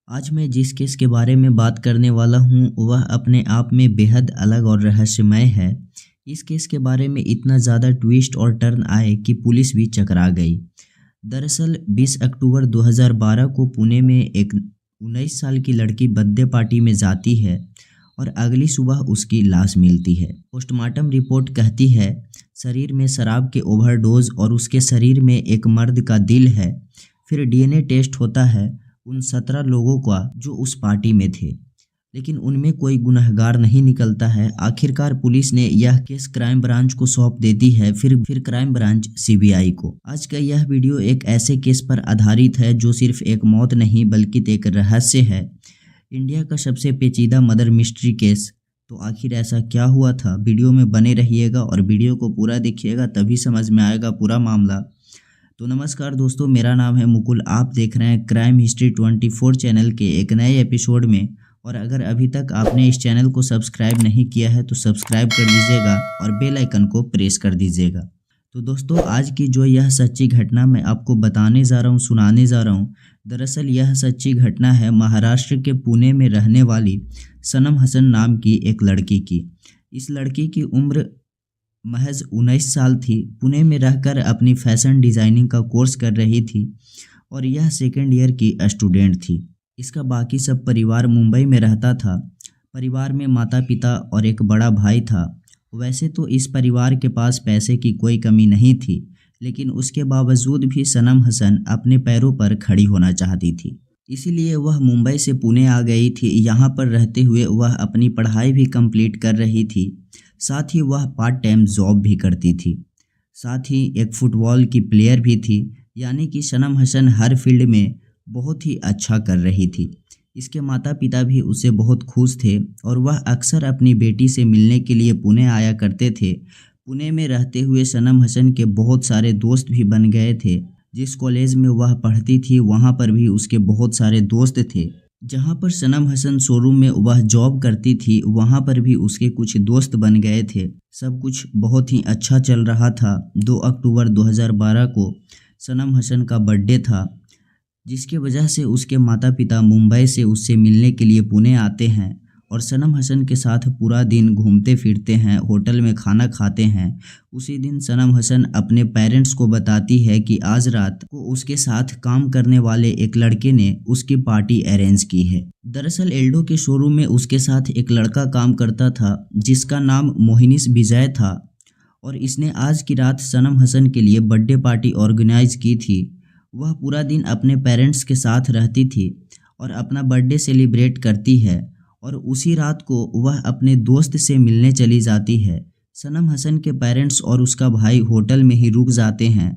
आज मैं जिस केस के बारे में बात करने वाला हूँ वह अपने आप में बेहद अलग और रहस्यमय है। इस केस के बारे में इतना ज़्यादा ट्विस्ट और टर्न आए कि पुलिस भी चकरा गई। दरअसल 20 अक्टूबर 2012 को पुणे में एक 19 साल की लड़की बर्थडे पार्टी में जाती है और अगली सुबह उसकी लाश मिलती है। पोस्टमार्टम रिपोर्ट कहती है शरीर में शराब के ओवरडोज और उसके शरीर में एक मर्द का दिल है। फिर डीएनए टेस्ट होता है उन 17 लोगों का जो उस पार्टी में थे, लेकिन उनमें कोई गुनहगार नहीं निकलता है। आखिरकार पुलिस ने यह केस क्राइम ब्रांच को सौंप देती है, फिर क्राइम ब्रांच सीबीआई को। आज का यह वीडियो एक ऐसे केस पर आधारित है जो सिर्फ एक मौत नहीं बल्कि एक रहस्य है, इंडिया का सबसे पेचीदा मर्डर मिस्ट्री केस। तो आखिर ऐसा क्या हुआ था? वीडियो में बने रहिएगा और वीडियो को पूरा देखिएगा, तभी समझ में आएगा पूरा मामला। तो नमस्कार दोस्तों, मेरा नाम है मुकुल। आप देख रहे हैं क्राइम हिस्ट्री 24 चैनल के एक नए एपिसोड में। और अगर अभी तक आपने इस चैनल को सब्सक्राइब नहीं किया है तो सब्सक्राइब कर लीजिएगा और बेल आइकन को प्रेस कर दीजिएगा। तो दोस्तों, आज की जो यह सच्ची घटना मैं आपको बताने जा रहा हूँ, सुनाने जा रहा हूँ, दरअसल यह सच्ची घटना है महाराष्ट्र के पुणे में रहने वाली सनम हसन नाम की एक लड़की की। इस लड़की की उम्र महज 19 साल थी। पुणे में रहकर अपनी फैशन डिज़ाइनिंग का कोर्स कर रही थी और यह सेकेंड ईयर की स्टूडेंट थी। इसका बाकी सब परिवार मुंबई में रहता था। परिवार में माता पिता और एक बड़ा भाई था। वैसे तो इस परिवार के पास पैसे की कोई कमी नहीं थी, लेकिन उसके बावजूद भी सनम हसन अपने पैरों पर खड़ी होना चाहती थी। इसीलिए वह मुंबई से पुणे आ गई थी। यहाँ पर रहते हुए वह अपनी पढ़ाई भी कंप्लीट कर रही थी, साथ ही वह पार्ट टाइम जॉब भी करती थी। साथ ही एक फुटबॉल की प्लेयर भी थी, यानी कि सनम हसन हर फील्ड में बहुत ही अच्छा कर रही थी। इसके माता पिता भी उससे बहुत खुश थे और वह अक्सर अपनी बेटी से मिलने के लिए पुणे आया करते थे। पुणे में रहते हुए सनम हसन के बहुत सारे दोस्त भी बन गए थे। जिस कॉलेज में वह पढ़ती थी वहाँ पर भी उसके बहुत सारे दोस्त थे। जहाँ पर सनम हसन शोरूम में वह जॉब करती थी वहाँ पर भी उसके कुछ दोस्त बन गए थे। सब कुछ बहुत ही अच्छा चल रहा था। 2 अक्टूबर 2012 को सनम हसन का बर्थडे था, जिसके वजह से उसके माता पिता मुंबई से उससे मिलने के लिए पुणे आते हैं और सनम हसन के साथ पूरा दिन घूमते फिरते हैं, होटल में खाना खाते हैं। उसी दिन सनम हसन अपने पेरेंट्स को बताती है कि आज रात को उसके साथ काम करने वाले एक लड़के ने उसकी पार्टी अरेंज की है। दरअसल एल्डो के शोरूम में उसके साथ एक लड़का काम करता था जिसका नाम मोहिनीश विजय था और इसने आज की रात सनम हसन के लिए बर्थडे पार्टी ऑर्गेनाइज की थी। वह पूरा दिन अपने पेरेंट्स के साथ रहती थी और अपना बर्थडे सेलिब्रेट करती है और उसी रात को वह अपने दोस्त से मिलने चली जाती है। सनम हसन के पेरेंट्स और उसका भाई होटल में ही रुक जाते हैं।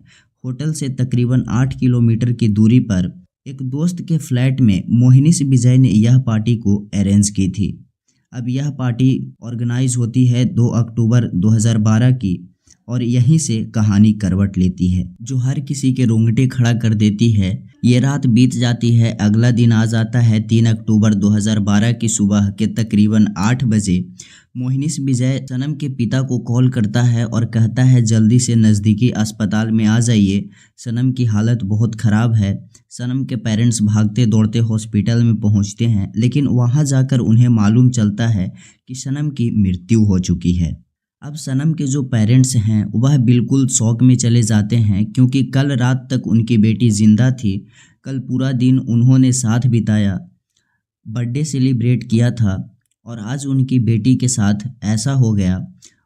होटल से तकरीबन 8 किलोमीटर की दूरी पर एक दोस्त के फ्लैट में मोहिनीश विजय ने यह पार्टी को अरेंज की थी। अब यह पार्टी ऑर्गेनाइज होती है 2 अक्टूबर 2012 की और यहीं से कहानी करवट लेती है जो हर किसी के रोंगटे खड़ा कर देती है। ये रात बीत जाती है, अगला दिन आ जाता है 3 अक्टूबर 2012 की सुबह के तकरीबन 8 बजे। मोहिनीश विजय सनम के पिता को कॉल करता है और कहता है जल्दी से नज़दीकी अस्पताल में आ जाइए, सनम की हालत बहुत ख़राब है। सनम के पेरेंट्स भागते दौड़ते हॉस्पिटल में पहुंचते हैं, लेकिन वहां जाकर उन्हें मालूम चलता है कि सनम की मृत्यु हो चुकी है। अब सनम के जो पेरेंट्स हैं वह बिल्कुल शौक में चले जाते हैं, क्योंकि कल रात तक उनकी बेटी जिंदा थी। कल पूरा दिन उन्होंने साथ बिताया, बर्थडे सेलिब्रेट किया था और आज उनकी बेटी के साथ ऐसा हो गया।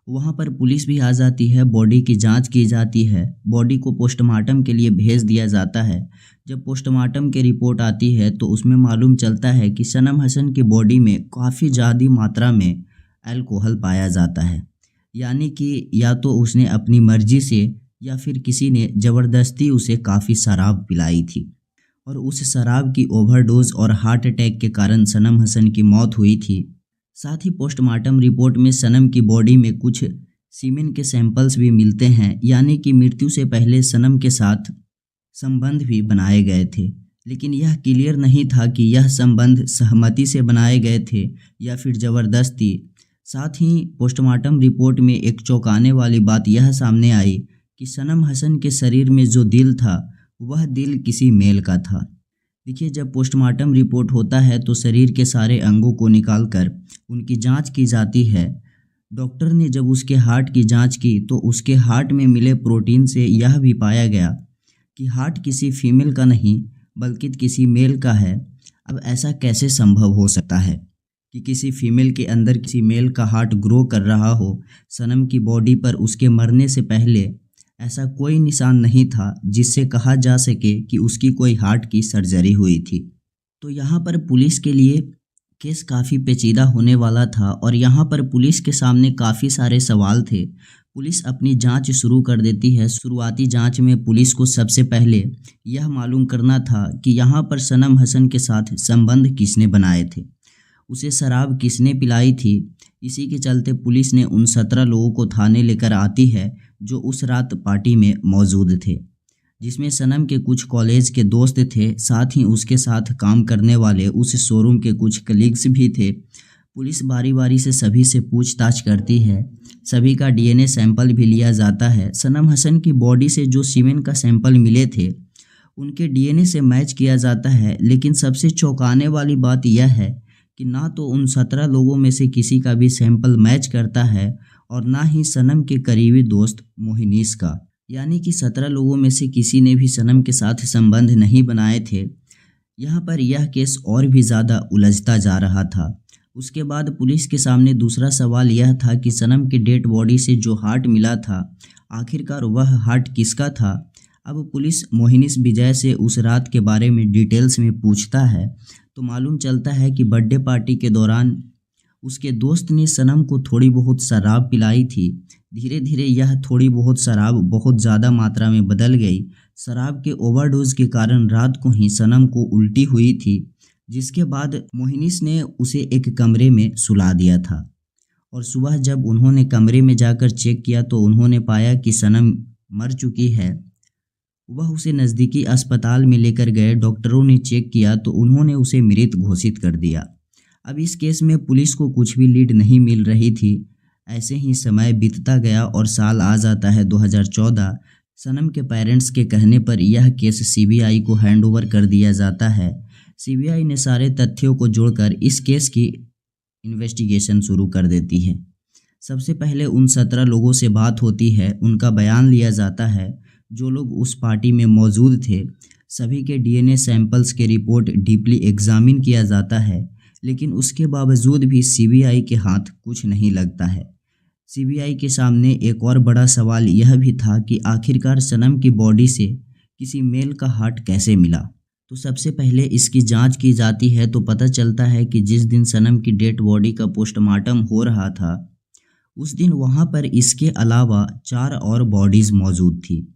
वहाँ पर पुलिस भी आ जाती है, बॉडी की जांच की जाती है, बॉडी को पोस्टमार्टम के लिए भेज दिया जाता है। जब पोस्टमार्टम की रिपोर्ट आती है तो उसमें मालूम चलता है कि सनम हसन की बॉडी में काफ़ी ज़्यादा मात्रा में अल्कोहल पाया जाता है, यानी कि या तो उसने अपनी मर्जी से या फिर किसी ने ज़बरदस्ती उसे काफ़ी शराब पिलाई थी और उस शराब की ओवरडोज और हार्ट अटैक के कारण सनम हसन की मौत हुई थी। साथ ही पोस्टमार्टम रिपोर्ट में सनम की बॉडी में कुछ सीमेन के सैंपल्स भी मिलते हैं, यानी कि मृत्यु से पहले सनम के साथ संबंध भी बनाए गए थे। लेकिन यह क्लियर नहीं था कि यह संबंध सहमति से बनाए गए थे या फिर ज़बरदस्ती। साथ ही पोस्टमार्टम रिपोर्ट में एक चौंकाने वाली बात यह सामने आई कि सनम हसन के शरीर में जो दिल था वह दिल किसी मेल का था। देखिए, जब पोस्टमार्टम रिपोर्ट होता है तो शरीर के सारे अंगों को निकालकर उनकी जांच की जाती है। डॉक्टर ने जब उसके हार्ट की जांच की तो उसके हार्ट में मिले प्रोटीन से यह भी पाया गया कि हार्ट किसी फीमेल का नहीं बल्कि किसी मेल का है। अब ऐसा कैसे संभव हो सकता है कि किसी फीमेल के अंदर किसी मेल का हार्ट ग्रो कर रहा हो? सनम की बॉडी पर उसके मरने से पहले ऐसा कोई निशान नहीं था जिससे कहा जा सके कि उसकी कोई हार्ट की सर्जरी हुई थी। तो यहाँ पर पुलिस के लिए केस काफ़ी पेचीदा होने वाला था और यहाँ पर पुलिस के सामने काफ़ी सारे सवाल थे। पुलिस अपनी जांच शुरू कर देती है। शुरुआती जांच में पुलिस को सबसे पहले यह मालूम करना था कि यहाँ पर सनम हसन के साथ संबंध किसने बनाए थे, उसे शराब किसने पिलाई थी। इसी के चलते पुलिस ने उन 17 लोगों को थाने लेकर आती है जो उस रात पार्टी में मौजूद थे, जिसमें सनम के कुछ कॉलेज के दोस्त थे, साथ ही उसके साथ काम करने वाले उस शोरूम के कुछ कलीग्स भी थे। पुलिस बारी बारी से सभी से पूछताछ करती है। सभी का डीएनए सैंपल भी लिया जाता है। सनम हसन की बॉडी से जो सीमेन का सैंपल मिले थे उनके डीएनए से मैच किया जाता है। लेकिन सबसे चौंकाने वाली बात यह है कि ना तो उन 17 लोगों में से किसी का भी सैंपल मैच करता है और ना ही सनम के करीबी दोस्त मोहिनीस का। यानी कि 17 लोगों में से किसी ने भी सनम के साथ संबंध नहीं बनाए थे। यहाँ पर यह केस और भी ज़्यादा उलझता जा रहा था। उसके बाद पुलिस के सामने दूसरा सवाल यह था कि सनम के डेड बॉडी से जो हार्ट मिला था, आखिरकार वह हार्ट किसका था। अब पुलिस मोहिनीस विजय से उस रात के बारे में डिटेल्स में पूछता है तो मालूम चलता है कि बर्थडे पार्टी के दौरान उसके दोस्त ने सनम को थोड़ी बहुत शराब पिलाई थी। धीरे धीरे यह थोड़ी बहुत शराब बहुत ज़्यादा मात्रा में बदल गई। शराब के ओवरडोज के कारण रात को ही सनम को उल्टी हुई थी, जिसके बाद मोहिनीस ने उसे एक कमरे में सुला दिया था। और सुबह जब उन्होंने कमरे में जाकर चेक किया तो उन्होंने पाया कि सनम मर चुकी है। वह उसे नज़दीकी अस्पताल में लेकर गए। डॉक्टरों ने चेक किया तो उन्होंने उसे मृत घोषित कर दिया। अब इस केस में पुलिस को कुछ भी लीड नहीं मिल रही थी। ऐसे ही समय बीतता गया और साल आ जाता है 2014। सनम के पेरेंट्स के कहने पर यह केस सीबीआई को हैंडओवर कर दिया जाता है। सीबीआई ने सारे तथ्यों को जोड़कर इस केस की इन्वेस्टिगेशन शुरू कर देती है। सबसे पहले उन 17 लोगों से बात होती है, उनका बयान लिया जाता है। जो लोग उस पार्टी में मौजूद थे सभी के डीएनए सैंपल्स के रिपोर्ट डीपली एग्जामिन किया जाता है, लेकिन उसके बावजूद भी सीबीआई के हाथ कुछ नहीं लगता है। सीबीआई के सामने एक और बड़ा सवाल यह भी था कि आखिरकार सनम की बॉडी से किसी मेल का हार्ट कैसे मिला। तो सबसे पहले इसकी जांच की जाती है तो पता चलता है कि जिस दिन सनम की डेड बॉडी का पोस्टमार्टम हो रहा था उस दिन वहां पर इसके अलावा 4 और बॉडीज़ मौजूद थी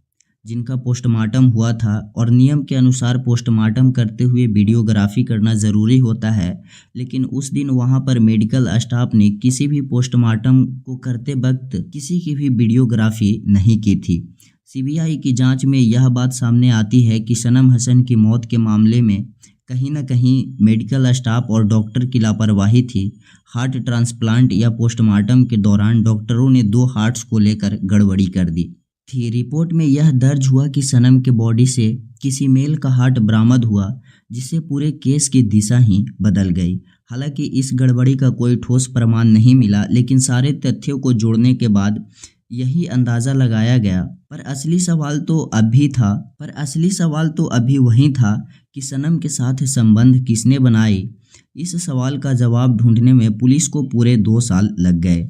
जिनका पोस्टमार्टम हुआ था। और नियम के अनुसार पोस्टमार्टम करते हुए वीडियोग्राफी करना ज़रूरी होता है, लेकिन उस दिन वहां पर मेडिकल स्टाफ ने किसी भी पोस्टमार्टम को करते वक्त किसी की भी वीडियोग्राफी नहीं की थी। सीबीआई की जांच में यह बात सामने आती है कि सनम हसन की मौत के मामले में कहीं न कहीं मेडिकल स्टाफ और डॉक्टर की लापरवाही थी। हार्ट ट्रांसप्लांट या पोस्टमार्टम के दौरान डॉक्टरों ने 2 हार्ट्स को लेकर गड़बड़ी कर दी थी। रिपोर्ट में यह दर्ज हुआ कि सनम के बॉडी से किसी मेल का हार्ट बरामद हुआ, जिससे पूरे केस की दिशा ही बदल गई। हालांकि इस गड़बड़ी का कोई ठोस प्रमाण नहीं मिला, लेकिन सारे तथ्यों को जोड़ने के बाद यही अंदाज़ा लगाया गया। पर असली सवाल तो अभी वही था कि सनम के साथ संबंध किसने बनाए। इस सवाल का जवाब ढूंढने में पुलिस को पूरे 2 साल लग गए।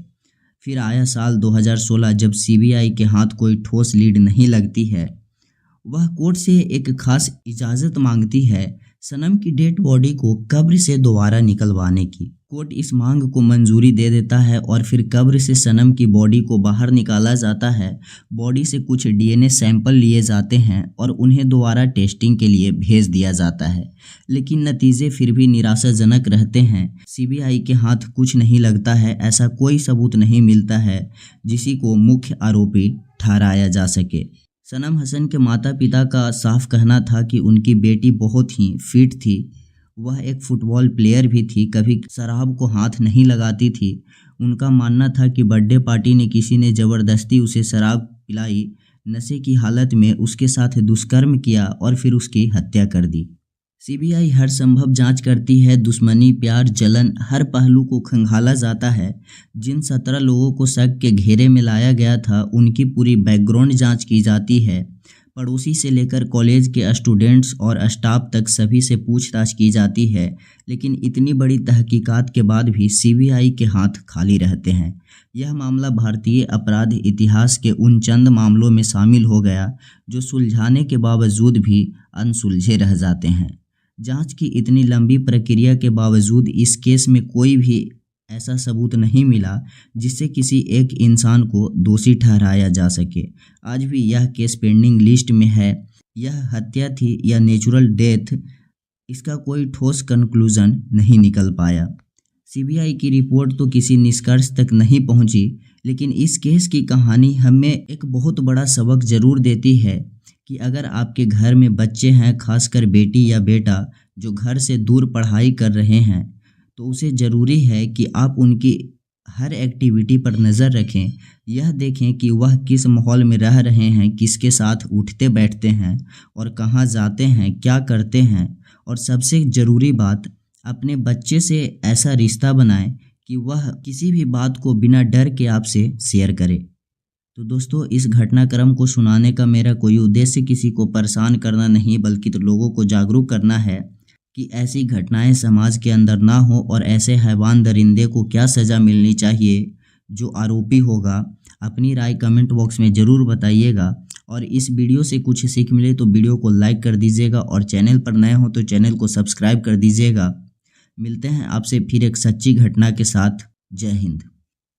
फिर आया साल 2016 जब सीबीआई के हाथ कोई ठोस लीड नहीं लगती है। वह कोर्ट से एक खास इजाज़त मांगती है सनम की डेड बॉडी को कब्र से दोबारा निकलवाने की। कोर्ट इस मांग को मंजूरी दे देता है और फिर कब्र से सनम की बॉडी को बाहर निकाला जाता है। बॉडी से कुछ डीएनए सैंपल लिए जाते हैं और उन्हें दोबारा टेस्टिंग के लिए भेज दिया जाता है, लेकिन नतीजे फिर भी निराशाजनक रहते हैं। सीबीआई के हाथ कुछ नहीं लगता है। ऐसा कोई सबूत नहीं मिलता है जिसी को मुख्य आरोपी ठहराया जा सके। सनम हसन के माता पिता का साफ कहना था कि उनकी बेटी बहुत ही फिट थी। वह एक फुटबॉल प्लेयर भी थी, कभी शराब को हाथ नहीं लगाती थी। उनका मानना था कि बर्थडे पार्टी ने किसी ने ज़बरदस्ती उसे शराब पिलाई, नशे की हालत में उसके साथ दुष्कर्म किया और फिर उसकी हत्या कर दी। सीबीआई हर संभव जांच करती है। दुश्मनी, प्यार, जलन, हर पहलू को खंगाला जाता है। जिन 17 लोगों को शक के घेरे में लाया गया था उनकी पूरी बैकग्राउंड जांच की जाती है। पड़ोसी से लेकर कॉलेज के स्टूडेंट्स और स्टाफ तक सभी से पूछताछ की जाती है। लेकिन इतनी बड़ी तहकीकात के बाद भी सीबीआई के हाथ खाली रहते हैं। यह मामला भारतीय अपराध इतिहास के उन चंद मामलों में शामिल हो गया जो सुलझाने के बावजूद भी अनसुलझे रह जाते हैं। जांच की इतनी लंबी प्रक्रिया के बावजूद इस केस में कोई भी ऐसा सबूत नहीं मिला जिससे किसी एक इंसान को दोषी ठहराया जा सके। आज भी यह केस पेंडिंग लिस्ट में है। यह हत्या थी या नेचुरल डेथ, इसका कोई ठोस कंक्लूजन नहीं निकल पाया। सीबीआई की रिपोर्ट तो किसी निष्कर्ष तक नहीं पहुंची, लेकिन इस केस की कहानी हमें एक बहुत बड़ा सबक जरूर देती है कि अगर आपके घर में बच्चे हैं, खासकर बेटी या बेटा जो घर से दूर पढ़ाई कर रहे हैं, तो उसे ज़रूरी है कि आप उनकी हर एक्टिविटी पर नज़र रखें। यह देखें कि वह किस माहौल में रह रहे हैं, किसके साथ उठते बैठते हैं और कहाँ जाते हैं, क्या करते हैं। और सबसे ज़रूरी बात, अपने बच्चे से ऐसा रिश्ता बनाएं कि वह किसी भी बात को बिना डर के आपसे शेयर करे। तो दोस्तों, इस घटनाक्रम को सुनाने का मेरा कोई उद्देश्य किसी को परेशान करना नहीं, बल्कि तो लोगों को जागरूक करना है कि ऐसी घटनाएं समाज के अंदर ना हो और ऐसे हैवान दरिंदे को क्या सज़ा मिलनी चाहिए जो आरोपी होगा। अपनी राय कमेंट बॉक्स में ज़रूर बताइएगा। और इस वीडियो से कुछ सीख मिले तो वीडियो को लाइक कर दीजिएगा और चैनल पर नए हो तो चैनल को सब्सक्राइब कर दीजिएगा। मिलते हैं आपसे फिर एक सच्ची घटना के साथ। जय हिंद।